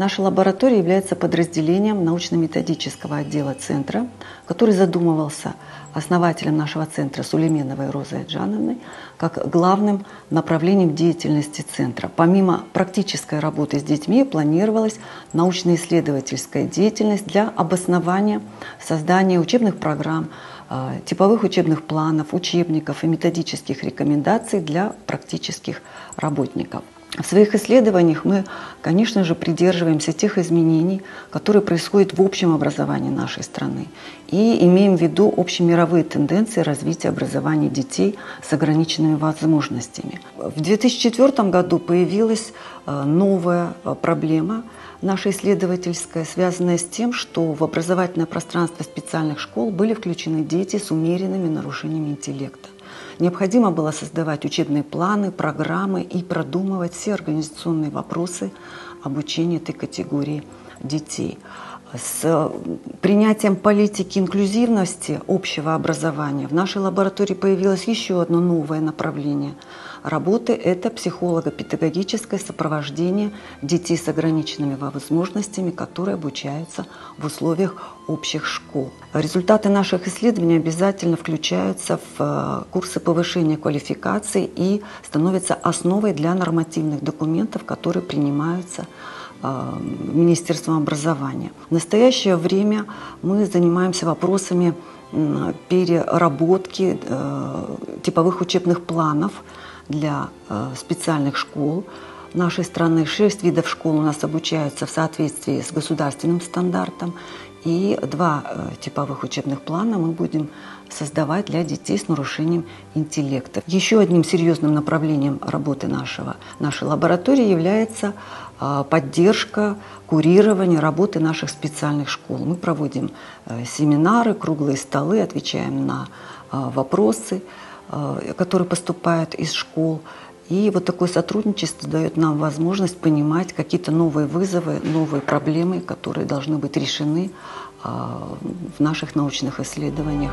Наша лаборатория является подразделением научно-методического отдела центра, который задумывался основателем нашего центра Сулейменовой Розой Айджановной как главным направлением деятельности центра. Помимо практической работы с детьми планировалась научно-исследовательская деятельность для обоснования создания учебных программ, типовых учебных планов, учебников и методических рекомендаций для практических работников. В своих исследованиях мы, конечно же, придерживаемся тех изменений, которые происходят в общем образовании нашей страны, и имеем в виду общемировые тенденции развития образования детей с ограниченными возможностями. В 2004 году появилась новая проблема наша исследовательская, связанная с тем, что в образовательное пространство специальных школ были включены дети с умеренными нарушениями интеллекта. Необходимо было создавать учебные планы, программы и продумывать все организационные вопросы обучения этой категории детей. С принятием политики инклюзивности общего образования в нашей лаборатории появилось еще одно новое направление работы – это психолого-педагогическое сопровождение детей с ограниченными возможностями, которые обучаются в условиях общих школ. Результаты наших исследований обязательно включаются в курсы повышения квалификации и становятся основой для нормативных документов, которые принимаются Министерством образования. В настоящее время мы занимаемся вопросами переработки типовых учебных планов для специальных школ нашей страны. 6 видов школ у нас обучаются в соответствии с государственным стандартом, и 2 типовых учебных плана мы будем создавать для детей с нарушением интеллекта. Еще одним серьезным направлением работы нашей лаборатории является поддержка, курирование работы наших специальных школ. Мы проводим семинары, круглые столы, отвечаем на вопросы, которые поступают из школ. И вот такое сотрудничество дает нам возможность понимать какие-то новые вызовы, новые проблемы, которые должны быть решены в наших научных исследованиях.